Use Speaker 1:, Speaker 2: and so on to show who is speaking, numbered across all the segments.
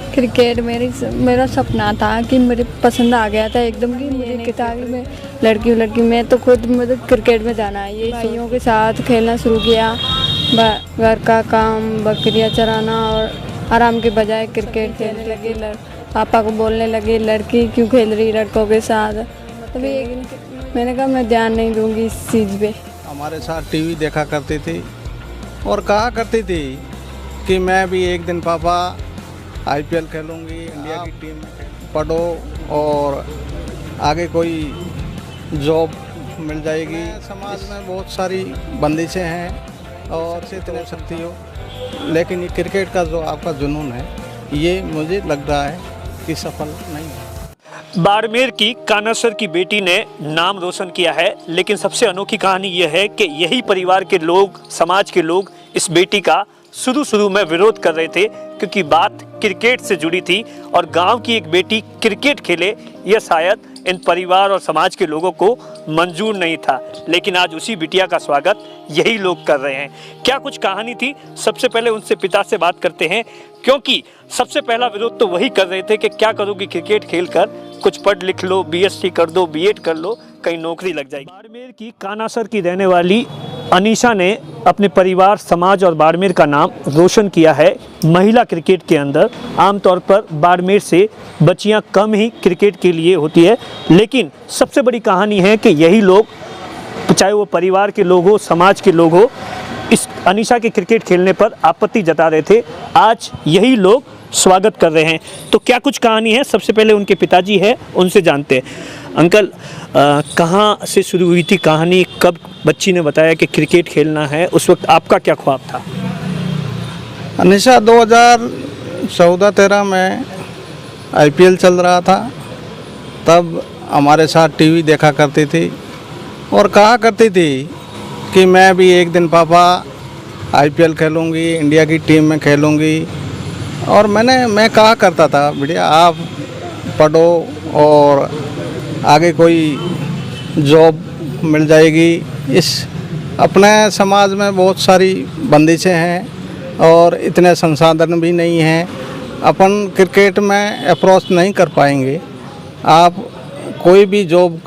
Speaker 1: Cricket मेरा सपना था कि मेरे पसंद आ गया था एकदम कि मुझे किताबी में लड़की मैं तो खुद मतलब क्रिकेट में जाना है। ये भाइयों के साथ खेलना शुरू किया, घर का काम बकरियां चराना और आराम के बजाय क्रिकेट खेलने लगे। पापा को बोलने लगे लड़की क्यों खेल रही लड़कों के साथ। तभी एक दिन मैंने कहा मैं ध्यान नहीं दूंगी इस चीज़ पे।
Speaker 2: हमारे साथ टीवी देखा करती थी और कहा करती थी कि मैं भी एक दिन पापा आईपीएल खेलूंगी, इंडिया की टीम में पढ़ो और आगे कोई जॉब मिल जाएगी। समाज में बहुत सारी बंदिशें हैं और से इतने सकती हो, लेकिन ये क्रिकेट का जो आपका जुनून है ये मुझे लग रहा है कि सफल नहीं है।
Speaker 3: बाड़मेर की कान्हा सर की बेटी ने नाम रोशन किया है, लेकिन सबसे अनोखी कहानी यह है कि यही परिवार के लोग, समाज के लोग इस बेटी का शुरू में विरोध कर रहे थे, क्योंकि बात क्रिकेट से जुड़ी थी और गांव की एक बेटी क्रिकेट खेले यह शायद इन परिवार और समाज के लोगों को मंजूर नहीं था। लेकिन आज उसी बिटिया का स्वागत यही लोग कर रहे हैं। क्या कुछ कहानी थी, सबसे पहले उनसे पिता से बात करते हैं, क्योंकि सबसे पहला विरोध तो वही कर रहे थे कि क्या करोगी क्रिकेट खेलकर, कुछ पढ़ लिख लो, बीएससी कर दो, बीएड कर लो, कहीं नौकरी लग जाएगी। बाड़मेर की कान्हा सर की रहने वाली अनीशा ने अपने परिवार, समाज और बाड़मेर का नाम रोशन किया है महिला क्रिकेट के अंदर। आमतौर पर बाड़मेर से बच्चियां कम ही क्रिकेट के लिए होती है, लेकिन सबसे बड़ी कहानी है कि यही लोग, चाहे वो परिवार के लोग हो, समाज के लोग हो, इस अनीशा के क्रिकेट खेलने पर आपत्ति जता रहे थे। आज यही लोग स्वागत कर रहे हैं। तो क्या कुछ कहानी है, सबसे पहले उनके पिताजी है, उनसे जानते हैं। अंकल, कहाँ से शुरू हुई थी कहानी, कब बच्ची ने बताया कि क्रिकेट खेलना है, उस वक्त आपका क्या ख्वाब था?
Speaker 2: अनीशा 2014-13 में आईपीएल चल रहा था, तब हमारे साथ टीवी देखा करती थी और कहा करती थी कि मैं भी एक दिन पापा आईपीएल खेलूंगी, इंडिया की टीम में खेलूंगी। और मैं कहा करता था बेटा आप पढ़ो और आगे कोई जॉब मिल जाएगी। इस अपने समाज में बहुत सारी बंदिशें हैं और इतने संसाधन भी नहीं हैं, अपन क्रिकेट में अप्रोच नहीं कर पाएंगे। आप कोई भी जॉब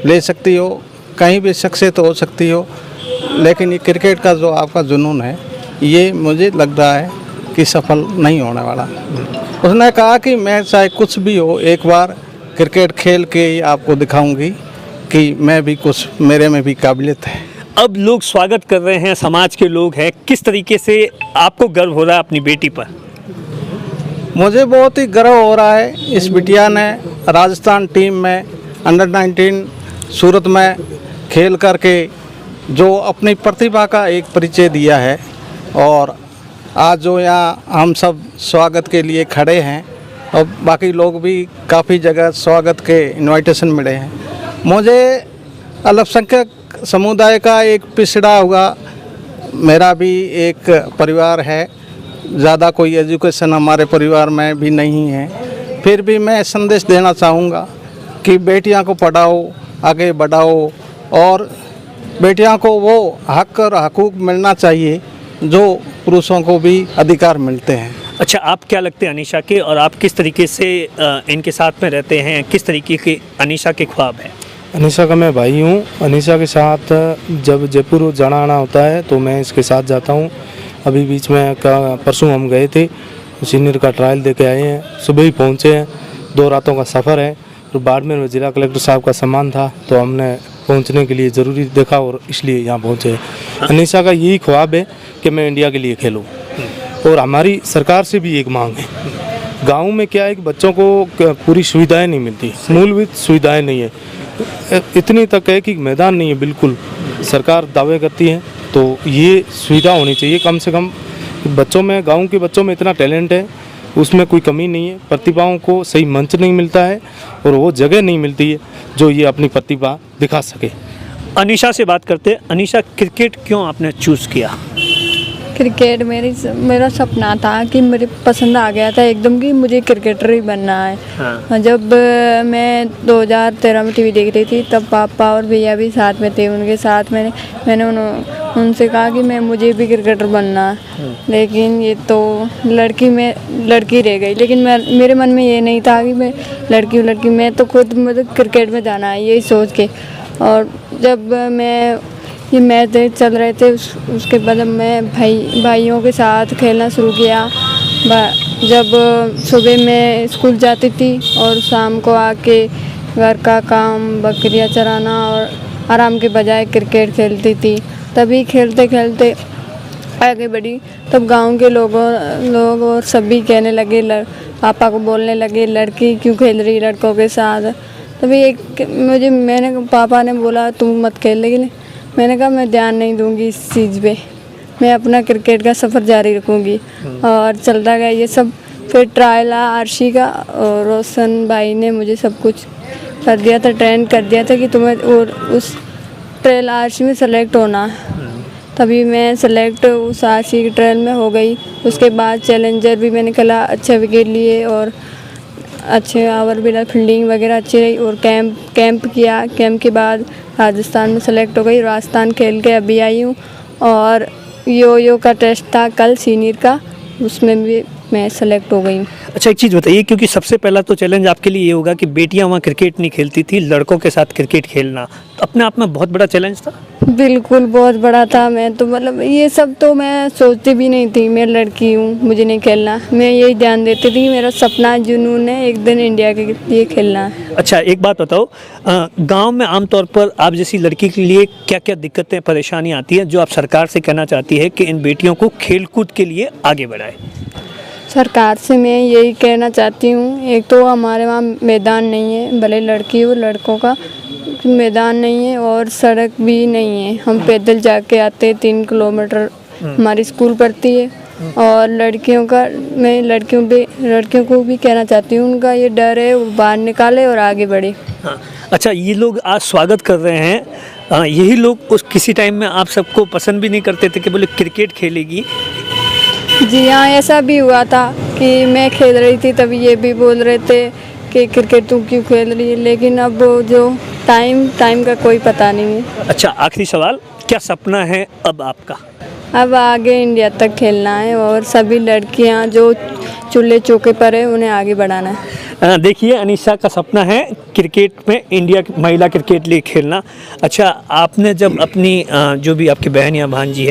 Speaker 2: ले सकती हो, कहीं भी सक्सेस हो सकती हो, लेकिन ये क्रिकेट का जो आपका जुनून है ये मुझे लग रहा है कि सफल नहीं होने वाला। उसने कहा कि मैं चाहे कुछ भी हो, एक बार क्रिकेट खेल के ही आपको दिखाऊंगी कि मैं भी कुछ, मेरे में भी काबिलियत है।
Speaker 3: अब लोग स्वागत कर रहे हैं, समाज के लोग हैं, किस तरीके से आपको गर्व हो रहा है अपनी बेटी पर?
Speaker 2: मुझे बहुत ही गर्व हो रहा है। इस बिटिया ने राजस्थान टीम में अंडर-19 सूरत में खेल करके जो अपनी प्रतिभा का एक परिचय दिया है, और आज जो यहाँ हम सब स्वागत के लिए खड़े हैं और बाकी लोग भी काफ़ी जगह स्वागत के इनविटेशन मिले हैं। मुझे अल्पसंख्यक समुदाय का एक पिछड़ा हुआ, मेरा भी एक परिवार है, ज़्यादा कोई एजुकेशन हमारे परिवार में भी नहीं है, फिर भी मैं संदेश देना चाहूँगा कि बेटियां को पढ़ाओ, आगे बढ़ाओ और बेटियां को वो हक और हकूक़ मिलना चाहिए जो पुरुषों को भी अधिकार मिलते हैं।
Speaker 3: अच्छा, आप क्या लगते हैं अनीशा के, और आप किस तरीके से इनके साथ में रहते हैं, किस तरीके के अनीशा के ख्वाब हैं?
Speaker 4: अनीशा का मैं भाई हूँ। अनीशा के साथ जब जयपुर जाना आना होता है तो मैं इसके साथ जाता हूँ। अभी बीच में परसों हम गए थे, सीनियर का ट्रायल दे के आए हैं, सुबह ही पहुँचे हैं। 2 रातों का सफ़र है। तो बाड़मेर में जिला कलेक्टर साहब का सम्मान था तो हमने पहुंचने के लिए ज़रूरी देखा और इसलिए यहाँ पहुँचे। अनीशा का यही ख्वाब है कि मैं इंडिया के लिए खेलूँ, और हमारी सरकार से भी एक मांग है। गांव में क्या है कि बच्चों को पूरी सुविधाएं नहीं मिलती, मूलभूत सुविधाएं नहीं है, इतनी तक है कि मैदान नहीं है बिल्कुल। सरकार दावे करती है तो ये सुविधा होनी चाहिए कम से कम। बच्चों में, गाँव के बच्चों में इतना टैलेंट है, उसमें कोई कमी नहीं है। प्रतिभाओं को सही मंच नहीं मिलता है और वो जगह नहीं मिलती है जो ये अपनी प्रतिभा दिखा सके।
Speaker 3: अनीशा से बात करते हैं। अनीशा, क्रिकेट क्यों आपने चूज़ किया?
Speaker 1: क्रिकेट मेरा सपना था कि मेरे पसंद आ गया था एकदम कि मुझे क्रिकेटर ही बनना है।
Speaker 3: हाँ।
Speaker 1: जब मैं 2013 में टीवी देख रही थी तब पापा और भैया भी साथ में थे, उनके साथ मैंने उनसे कहा कि मुझे भी क्रिकेटर बनना है। लेकिन ये तो लड़की रह गई, लेकिन मेरे मन में ये नहीं था कि मैं लड़की मैं तो खुद मतलब क्रिकेट में जाना है यही सोच के। और जब ये मैच चल रहे थे उसके बाद मैं भाइयों के साथ खेलना शुरू किया। जब सुबह मैं स्कूल जाती थी और शाम को आके घर का काम, बकरियां चराना और आराम के बजाय क्रिकेट खेलती थी। तभी खेलते खेलते आगे बढ़ी, तब गांव के लोग और सभी कहने लगे, पापा को बोलने लगे लड़की क्यों खेल रही लड़कों के साथ। तभी पापा ने बोला तुम मत खेल, लेकिन मैंने कहा मैं ध्यान नहीं दूंगी इस चीज़ पे, मैं अपना क्रिकेट का सफ़र जारी रखूंगी। और चलता गया ये सब। फिर ट्रायल आरसी का और रोशन भाई ने मुझे सब कुछ कर दिया था, ट्रेन कर दिया था कि तुम्हें और उस ट्रायल आरसी में सेलेक्ट होना है। तभी मैं सेलेक्ट उस आरसी की ट्रायल में हो गई। उसके बाद चैलेंजर भी मैंने खेला, अच्छे विकेट लिए और अच्छे ओवर भी फील्डिंग वगैरह अच्छी रही। और कैंप किया, कैंप के बाद राजस्थान में सेलेक्ट हो गई। राजस्थान खेल के अभी आई हूँ। और यो का टेस्ट था कल सीनियर का, उसमें भी मैं सेलेक्ट हो गई हूँ।
Speaker 3: अच्छा, एक चीज़ बताइए, क्योंकि सबसे पहला तो चैलेंज आपके लिए ये होगा कि बेटियां वहाँ क्रिकेट नहीं खेलती थी, लड़कों के साथ क्रिकेट खेलना तो अपने आप में बहुत बड़ा चैलेंज था।
Speaker 1: बिल्कुल बहुत बड़ा था। मैं तो मतलब ये सब तो मैं सोचती भी नहीं थी, मैं लड़की हूँ मुझे नहीं खेलना। मैं यही ध्यान देती थी मेरा सपना जुनून है एक दिन इंडिया के लिए खेलना है।
Speaker 3: अच्छा, एक बात बताओ, गांव में आमतौर पर आप जैसी लड़की के लिए क्या क्या दिक्कतें परेशानी आती है जो आप सरकार से कहना चाहती है कि इन बेटियों को खेलकूद के लिए आगे बढ़ाए?
Speaker 1: सरकार से मैं यही कहना चाहती हूँ, एक तो हमारे वहाँ मैदान नहीं है, भले लड़की हो लड़कों का मैदान नहीं है और सड़क भी नहीं है। हम पैदल जाके आते 3 किलोमीटर, हमारी स्कूल पड़ती है। और मैं लड़कियों को भी कहना चाहती हूँ, उनका ये डर है वो बाहर निकाले और आगे बढ़े।
Speaker 3: हाँ। अच्छा, ये लोग आज स्वागत कर रहे हैं, यही लोग किसी टाइम में आप सबको पसंद भी नहीं करते थे कि बोले क्रिकेट खेलेगी?
Speaker 1: जी हाँ, ऐसा भी हुआ था कि मैं खेल रही थी तभी ये भी बोल रहे थे कि क्रिकेट तू क्यों खेल रही है। लेकिन अब जो टाइम का कोई पता नहीं है।
Speaker 3: अच्छा, आखिरी सवाल, क्या सपना है अब आपका?
Speaker 1: अब आगे इंडिया तक खेलना है और सभी लड़कियां जो चूल्हे चौके पर है उन्हें आगे बढ़ाना है।
Speaker 3: देखिए, अनीशा का सपना है क्रिकेट में इंडिया महिला क्रिकेट लीग खेलना। अच्छा, आपने जब अपनी जो भी आपकी बहन या भांजी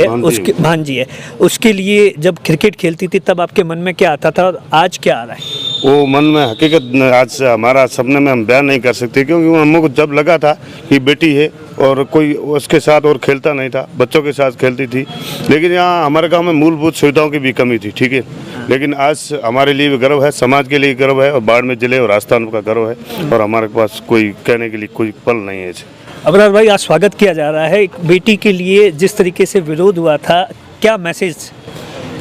Speaker 3: है उसके लिए जब क्रिकेट खेलती थी तब आपके मन में क्या आता था और आज क्या आ रहा है?
Speaker 5: वो मन में हकीकत आज हमारा सपने में हम बयान नहीं कर सकते, क्योंकि हमको जब लगा था कि बेटी है और कोई उसके साथ और खेलता नहीं था, बच्चों के साथ खेलती थी। लेकिन यहाँ हमारे गांव में मूलभूत सुविधाओं की भी कमी थी, ठीक है। लेकिन आज हमारे लिए भी गर्व है, समाज के लिए गर्व है और बाड़मेर जिले और राजस्थान का गर्व है। और हमारे पास कोई कहने के लिए कोई पल नहीं है।
Speaker 3: अबरार भाई, आज स्वागत किया जा रहा है एक बेटी के लिए, जिस तरीके से विरोध हुआ था, क्या मैसेज?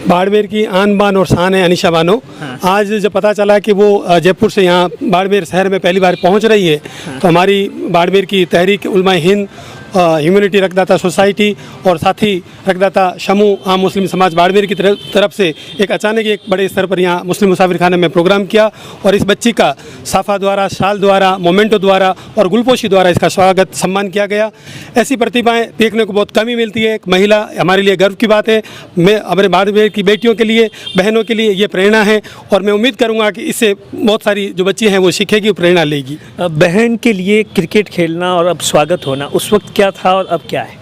Speaker 6: बाड़मेर की आन बान और शान है अनीशा बानो। आज जब पता चला कि वो जयपुर से यहाँ बाड़मेर शहर में पहली बार पहुँच रही है, तो हमारी बाड़मेर की तहरीक उलमा हिंद, ह्यूमैनिटी रक्तदाता सोसाइटी और साथ ही रक्तदाता समूह आम मुस्लिम समाज बाड़मेर की तरफ से एक अचानक एक बड़े स्तर पर यहाँ मुस्लिम मुसाफिर खाने में प्रोग्राम किया। और इस बच्ची का साफ़ा द्वारा, शाल द्वारा, मोमेंटो द्वारा और गुलपोशी द्वारा इसका स्वागत सम्मान किया गया। ऐसी प्रतिभाएं देखने को बहुत कम ही मिलती है। एक महिला हमारे लिए गर्व की बात है। मैं हमारे बाड़मेर की बेटियों के लिए, बहनों के लिए ये प्रेरणा है और मैं उम्मीद करूँगा कि इससे बहुत सारी जो बच्ची हैं वो सीखेगी, प्रेरणा लेगी।
Speaker 3: बहन के लिए क्रिकेट खेलना और अब स्वागत होना, उस वक्त क्या था और अब क्या है?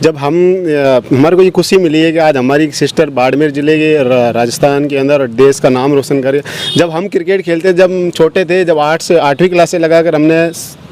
Speaker 7: जब हमारे को ये खुशी मिली है कि आज हमारी सिस्टर बाड़मेर ज़िले के राजस्थान के अंदर देश का नाम रोशन करे। जब हम क्रिकेट खेलते, जब छोटे थे, जब 8वीं क्लास से लगाकर हमने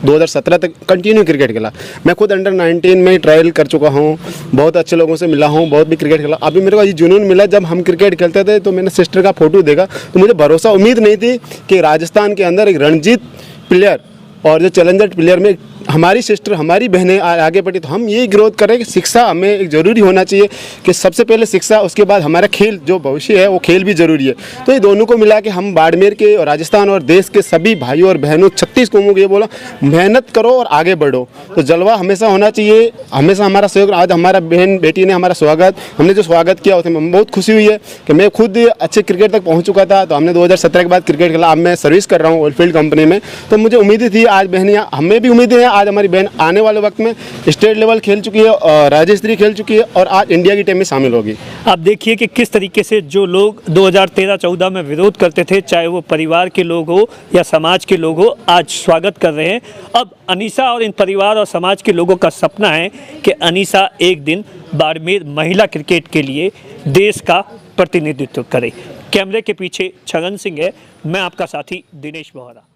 Speaker 7: 2017 तक कंटिन्यू क्रिकेट खेला। मैं खुद अंडर 19 में ट्रायल कर चुका हूँ, बहुत अच्छे लोगों से मिला हूँ, बहुत भी क्रिकेट खेला। अभी मेरे को ये जुनून मिला, जब हम क्रिकेट खेलते थे तो मैंने सिस्टर का फ़ोटो देखा तो मुझे भरोसा, उम्मीद नहीं थी कि राजस्थान के अंदर एक रणजीत प्लेयर और जो चैलेंजर प्लेयर में हमारी सिस्टर हमारी बहनें आगे बढ़ी, तो हम यही ग्रोथ करें कि शिक्षा हमें एक ज़रूरी होना चाहिए कि सबसे पहले शिक्षा, उसके बाद हमारा खेल जो भविष्य है वो खेल भी ज़रूरी है। तो ये दोनों को मिला के हम बाड़मेर के और राजस्थान और देश के सभी भाइयों और बहनों 36 कौमों को ये बोला, मेहनत करो और आगे बढ़ो। तो जलवा हमेशा होना चाहिए, हमेशा हमारा सहयोग। आज हमारा बहन बेटी ने हमारा स्वागत, हमने जो स्वागत किया उसमें बहुत खुशी हुई है कि मैं खुद अच्छे क्रिकेट तक पहुँच चुका था। तो हमने 2017 के बाद क्रिकेट खेला, अब मैं सर्विस कर रहा हूँ ऑलफील्ड कंपनी में। तो मुझे उम्मीद थी, आज बहनियाँ, हमें भी उम्मीदें हैं, आज हमारी बहन आने वाले वक्त में स्टेट लेवल खेल चुकी है और राज्य स्तरीय खेल चुकी है और आज इंडिया की टीम में शामिल होगी।
Speaker 3: आप देखिए कि किस तरीके से जो लोग 2013-14 में विरोध करते थे, चाहे वो परिवार के लोग हो या समाज के लोग हो, आज स्वागत कर रहे हैं। अब अनीसा और इन परिवार और समाज के लोगों का सपना है कि अनीसा एक दिन बाड़मेर महिला क्रिकेट के लिए देश का प्रतिनिधित्व करे। कैमरे के पीछे छगन सिंह है, मैं आपका साथी दिनेश बोहरा।